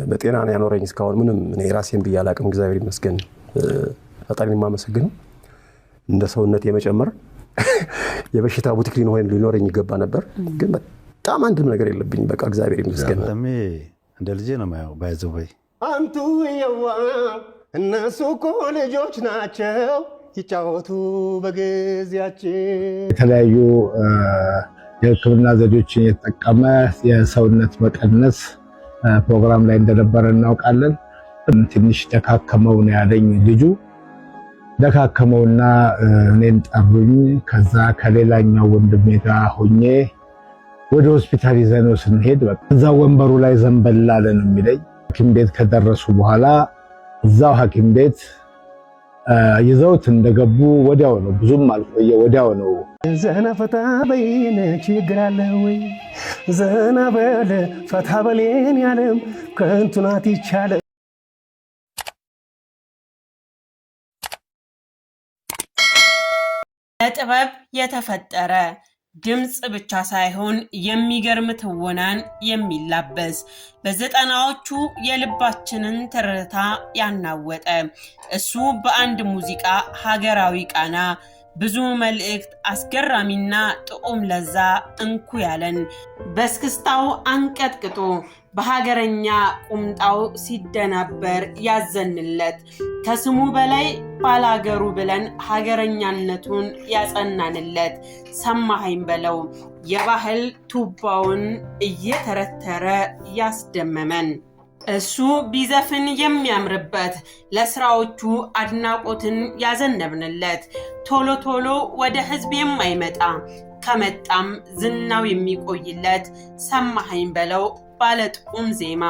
በጤና ነው ያኖረኝ እስካሁን ምንም እኔ ራሴን በያላቅም እግዚአብሔር ይመስገን ፈጣሪን ማመሰግነው እንደ ሰውነት የመጨመር የበሽታ ቡቲክ ሊኖረኝ ይገባ ነበር ግን በጣም አንድም ነገር የለብኝ በቃ እግዚአብሔር ይመስገን ሰሜ እንደ ልጄ ነው ማየው ባይዘወይ አንቱ የዋ እነሱ እኮ ልጆች ናቸው ይጫወቱ በጊዜያቸው የተለያዩ የሕክምና ዘዴዎችን የተጠቀመ የሰውነት መቀነስ ፕሮግራም ላይ እንደነበረ እናውቃለን። ትንሽ ደካከመው ነው ያለኝ ልጁ ደካከመውና እኔን ጠሩኝ። ከዛ ከሌላኛው ወንድሜ ጋር ሆኜ ወደ ሆስፒታል ይዘነው ስንሄድ እዛ ወንበሩ ላይ ዘንበል አለ ነው የሚለኝ። ሐኪም ቤት ከደረሱ በኋላ እዛው ሐኪም ቤት ይዘውት እንደገቡ ወዲያው ነው ብዙም አልቆየ ወዲያው ነው ዘና ፈታ በይነ ችግር አለ ወይ ዘና በለ ፈታ በሌን ያለም ከንቱ ናት ይቻለ ለጥበብ የተፈጠረ ድምጽ ብቻ ሳይሆን የሚገርም ትወናን የሚላበስ በዘጠናዎቹ የልባችንን ትርታ ያናወጠ እሱ በአንድ ሙዚቃ ሀገራዊ ቃና ብዙ መልእክት አስገራሚና ጥዑም ለዛ እንኩ ያለን በስክስታው አንቀጥቅጦ በሀገረኛ ቁምጣው ሲደናበር ያዘንለት ከስሙ በላይ ባላገሩ ብለን ሀገረኛነቱን ያጸናንለት ሰማኸኝ በለው የባህል ቱባውን እየተረተረ ያስደመመን እሱ ቢዘፍን የሚያምርበት ለስራዎቹ አድናቆትን ያዘነብንለት ቶሎ ቶሎ ወደ ህዝብ የማይመጣ ከመጣም ዝናው የሚቆይለት ሰማኸኝ በለው ባለጥቁም ዜማ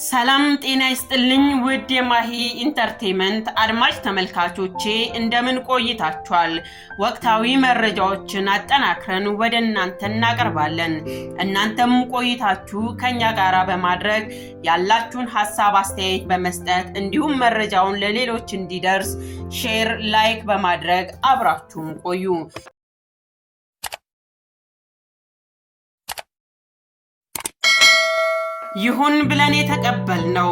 ሰላም ጤና ይስጥልኝ ውድ የማሂ ኢንተርቴይንመንት አድማጭ ተመልካቾቼ እንደምን ቆይታችኋል? ወቅታዊ መረጃዎችን አጠናክረን ወደ እናንተ እናቀርባለን። እናንተም ቆይታችሁ ከኛ ጋር በማድረግ ያላችሁን ሐሳብ አስተያየት በመስጠት እንዲሁም መረጃውን ለሌሎች እንዲደርስ ሼር ላይክ በማድረግ አብራችሁን ቆዩ። ይሁን ብለን የተቀበልነው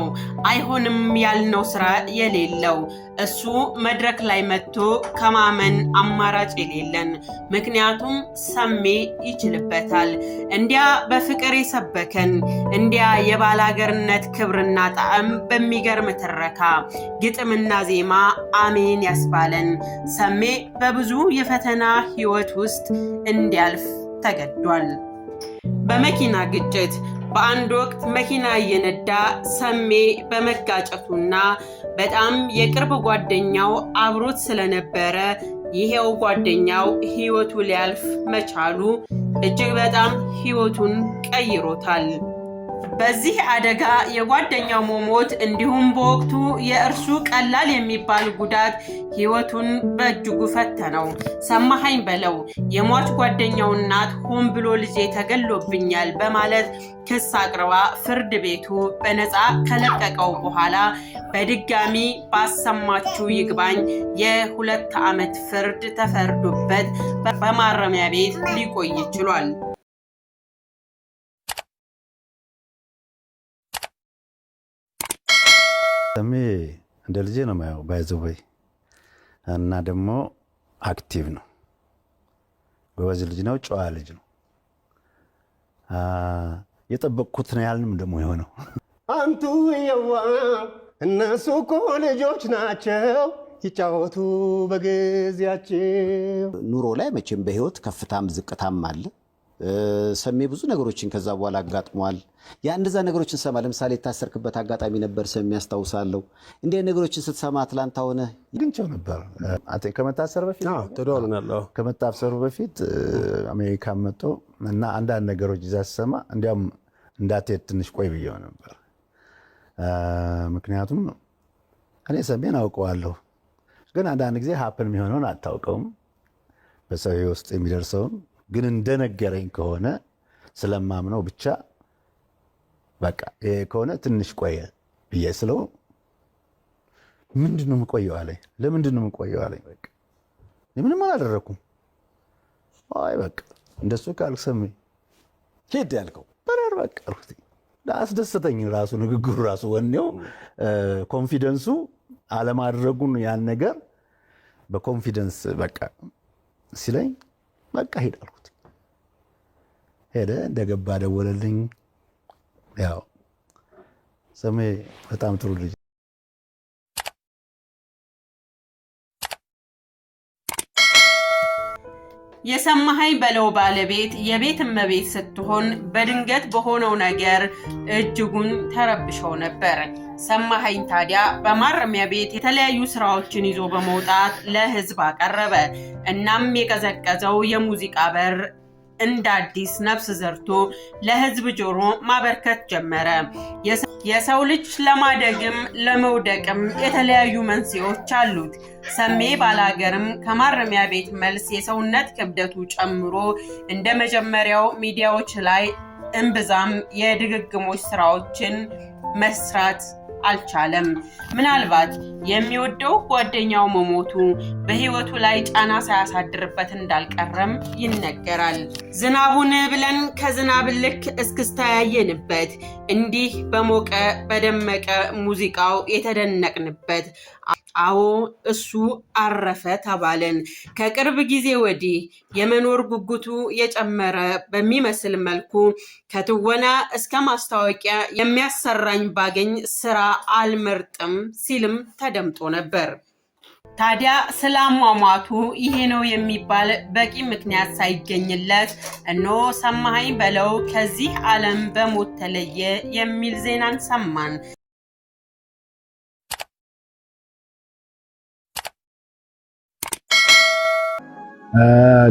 አይሆንም ያልነው ስራ የሌለው እሱ መድረክ ላይ መጥቶ ከማመን አማራጭ የሌለን ምክንያቱም ሰሜ ይችልበታል እንዲያ በፍቅር የሰበከን እንዲያ የባላገርነት ክብርና ጣዕም በሚገርም ትረካ ግጥምና ዜማ አሜን ያስባለን ሰሜ በብዙ የፈተና ህይወት ውስጥ እንዲያልፍ ተገዷል። በመኪና ግጭት በአንድ ወቅት መኪና እየነዳ ሰሜ በመጋጨቱና በጣም የቅርብ ጓደኛው አብሮት ስለነበረ ይሄው ጓደኛው ህይወቱ ሊያልፍ መቻሉ እጅግ በጣም ህይወቱን ቀይሮታል። በዚህ አደጋ የጓደኛው ሞት እንዲሁም በወቅቱ የእርሱ ቀላል የሚባል ጉዳት ህይወቱን በእጅጉ ፈተነው። ሰማኸኝ በለው የሟች ጓደኛው እናት ሆን ብሎ ልጄ ተገሎብኛል በማለት ክስ አቅርባ ፍርድ ቤቱ በነፃ ከለቀቀው በኋላ በድጋሚ ባሰማችው ይግባኝ የ2 ዓመት ፍርድ ተፈርዶበት በማረሚያ ቤት ሊቆይ ችሏል። ሰሜ እንደ ልጄ ነው ማየው ባይዘወይ እና ደግሞ አክቲቭ ነው ጎበዝ ልጅ ነው ጨዋ ልጅ ነው የጠበቅኩት ነው ያልንም ደግሞ የሆነው አንቱ የዋ እነሱ እኮ ልጆች ናቸው ይጫወቱ በጊዜያቸው ኑሮ ላይ መቼም በህይወት ከፍታም ዝቅታም አለ ሰሜ ብዙ ነገሮችን ከዛ በኋላ አጋጥሟል ያ እንደዛ ነገሮችን ሰማ ለምሳሌ የታሰርክበት አጋጣሚ ነበር ሰሜ ያስታውሳለሁ እንደ ነገሮችን ስትሰማ አትላንታ ሆነ ግንቸው ነበር አጤ ከመታሰር በፊት ተደዋውለናል ከመታሰሩ በፊት አሜሪካ መጥቶ እና አንዳንድ ነገሮች ይዛሰማ እንዲያም እንዳትሄድ ትንሽ ቆይ ብየው ነበር ምክንያቱም እኔ ሰሜን አውቀዋለሁ ግን አንዳንድ ጊዜ ሀፕን የሚሆነውን አታውቀውም በሰው ውስጥ የሚደርሰውን ግን እንደነገረኝ ከሆነ ስለማምነው ብቻ በቃ ይሄ ከሆነ ትንሽ ቆየ ብዬ ስለው ምንድነው የምቆየው አለኝ ለምንድነው የምቆየው አለኝ በቃ ምንም አላደረኩም አይ በቃ እንደሱ ካልክ ሰሜ ሄድ ያልከው በረር በቃ አስደሰተኝ። ራሱ ንግግሩ ራሱ ወኔው ኮንፊደንሱ አለማድረጉን ያን ነገር በኮንፊደንስ በቃ ሲለኝ በቃ ሄድ አልኩት። ሄደ። እንደገባ ደወለልኝ። ያው ሰሜ በጣም ጥሩ ልጅ የሰማኸኝ በለው ባለቤት የቤት እመቤት ስትሆን በድንገት በሆነው ነገር እጅጉን ተረብሸው ነበር። ሰማኸኝ ታዲያ በማረሚያ ቤት የተለያዩ ስራዎችን ይዞ በመውጣት ለህዝብ አቀረበ። እናም የቀዘቀዘው የሙዚቃ በር እንደ አዲስ ነፍስ ዘርቶ ለህዝብ ጆሮ ማበርከት ጀመረ። የሰው ልጅ ለማደግም ለመውደቅም የተለያዩ መንስኤዎች አሉት። ሰሜ ባላገርም ከማረሚያ ቤት መልስ የሰውነት ክብደቱ ጨምሮ እንደ መጀመሪያው ሚዲያዎች ላይ እምብዛም የድግግሞች ስራዎችን መስራት አልቻለም። ምናልባት የሚወደው ጓደኛው መሞቱ በህይወቱ ላይ ጫና ሳያሳድርበት እንዳልቀረም ይነገራል። ዝናቡን ብለን ከዝናብ ልክ እስክስታ ያየንበት እንዲህ በሞቀ በደመቀ ሙዚቃው የተደነቅንበት አዎ እሱ አረፈ ተባለን። ከቅርብ ጊዜ ወዲህ የመኖር ጉጉቱ የጨመረ በሚመስል መልኩ ከትወና እስከ ማስታወቂያ የሚያሰራኝ ባገኝ ስራ አልመርጥም ሲልም ተደምጦ ነበር። ታዲያ ስለ አሟሟቱ ይሄ ነው የሚባል በቂ ምክንያት ሳይገኝለት እነሆ ሰማኸኝ በለው ከዚህ ዓለም በሞት ተለየ የሚል ዜናን ሰማን።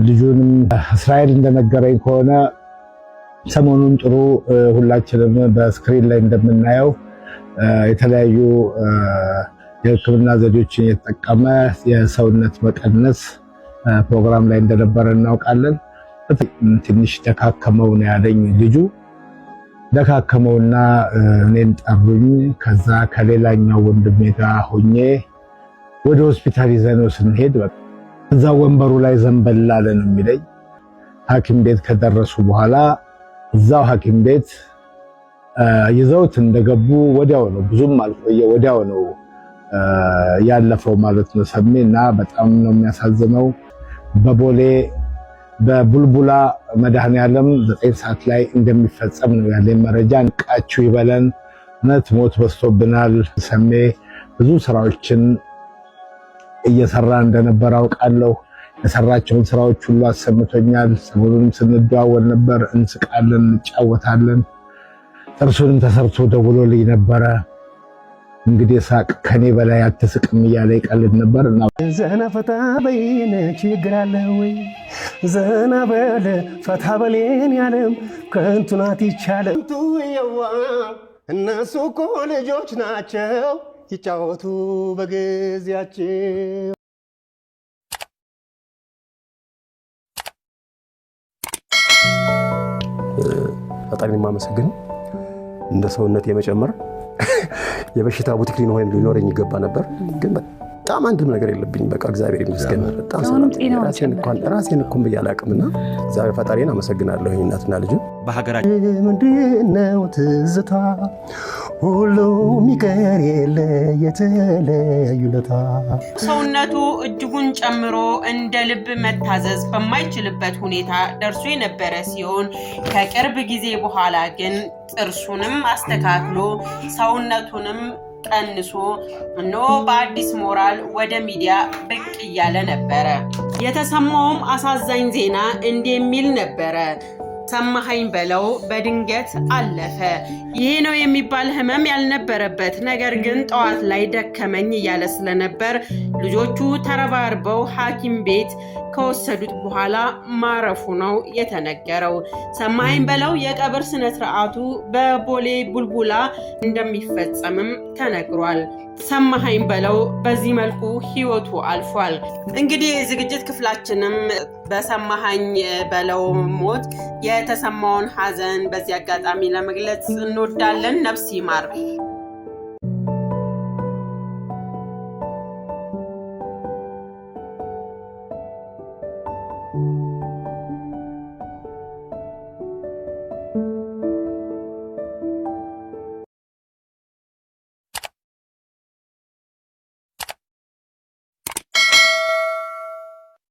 ልጁንም እስራኤል እንደነገረኝ ከሆነ ሰሞኑን ጥሩ ሁላችንም በስክሪን ላይ እንደምናየው የተለያዩ የሕክምና ዘዴዎችን የተጠቀመ የሰውነት መቀነስ ፕሮግራም ላይ እንደነበረ እናውቃለን። ትንሽ ደካከመው ነው ያለኝ ልጁ። ደካከመውና እኔን ጠሩኝ። ከዛ ከሌላኛው ወንድሜ ጋር ሆኜ ወደ ሆስፒታል ይዘነው ስንሄድ እዛ ወንበሩ ላይ ዘንበል አለ ነው የሚለኝ። ሐኪም ቤት ከደረሱ በኋላ እዛው ሐኪም ቤት ይዘውት እንደገቡ ወዲያው ነው፣ ብዙም አልቆየ፣ ወዲያው ነው ያለፈው ማለት ነው ሰሜ። እና በጣም ነው የሚያሳዝነው። በቦሌ በቡልቡላ መድኃኔዓለም 9 ሰዓት ላይ እንደሚፈጸም ነው ያለኝ መረጃ። ንቃችሁ ይበለን። እውነት ሞት በዝቶብናል። ሰሜ ብዙ ስራዎችን እየሰራ እንደነበር አውቃለሁ። የሰራቸውን ስራዎች ሁሉ አሰምቶኛል። ሰሞኑንም ስንደዋወል ነበር፣ እንስቃለን፣ እንጫወታለን። ጥርሱንም ተሰርቶ ደውሎልኝ ነበረ። እንግዲህ ሳቅ ከኔ በላይ አትስቅም እያለ ይቀልድ ነበር። እና ዘና ፈታ በይነ ችግር አለ ወይ ዘና በለ ፈታ በሌን ያለም ከንቱ ናት ይቻለም ቱየዋ እነሱ እኮ ልጆች ናቸው ይጫወቱ በጊዜያቸው። ፈጣሪን የማመሰግነው እንደ ሰውነት የመጨመር የበሽታ ቡቲክ ሊኖረኝ ይገባ ነበር፣ ግን በጣም አንድም ነገር የለብኝ። በቃ እግዚአብሔር ይመስገን። በጣም ራሴን እንኳን ብዬ አላቅምና እግዚአብሔር ፈጣሪን አመሰግናለሁ። እናትና ልጅ በሀገራችን ምንድነው ትዝታ ሁሉም ይቀር የለ የተለያዩለታ። ሰውነቱ እጅጉን ጨምሮ እንደ ልብ መታዘዝ በማይችልበት ሁኔታ ደርሶ የነበረ ሲሆን ከቅርብ ጊዜ በኋላ ግን ጥርሱንም አስተካክሎ ሰውነቱንም ቀንሶ እነሆ በአዲስ ሞራል ወደ ሚዲያ ብቅ እያለ ነበረ። የተሰማውም አሳዛኝ ዜና እንዲህ የሚል ነበረ። ሰማኸኝ በለው በድንገት አለፈ። ይሄ ነው የሚባል ህመም ያልነበረበት፣ ነገር ግን ጠዋት ላይ ደከመኝ እያለ ስለነበር ልጆቹ ተረባርበው ሐኪም ቤት ከወሰዱት በኋላ ማረፉ ነው የተነገረው። ሰማኸኝ በለው የቀብር ስነ ስርዓቱ በቦሌ ቡልቡላ እንደሚፈጸምም ተነግሯል። ሰማኸኝ በለው በዚህ መልኩ ህይወቱ አልፏል። እንግዲህ ዝግጅት ክፍላችንም በሰማኸኝ በለው ሞት የተሰማውን ሐዘን በዚህ አጋጣሚ ለመግለጽ እንወዳለን። ነፍስ ይማር።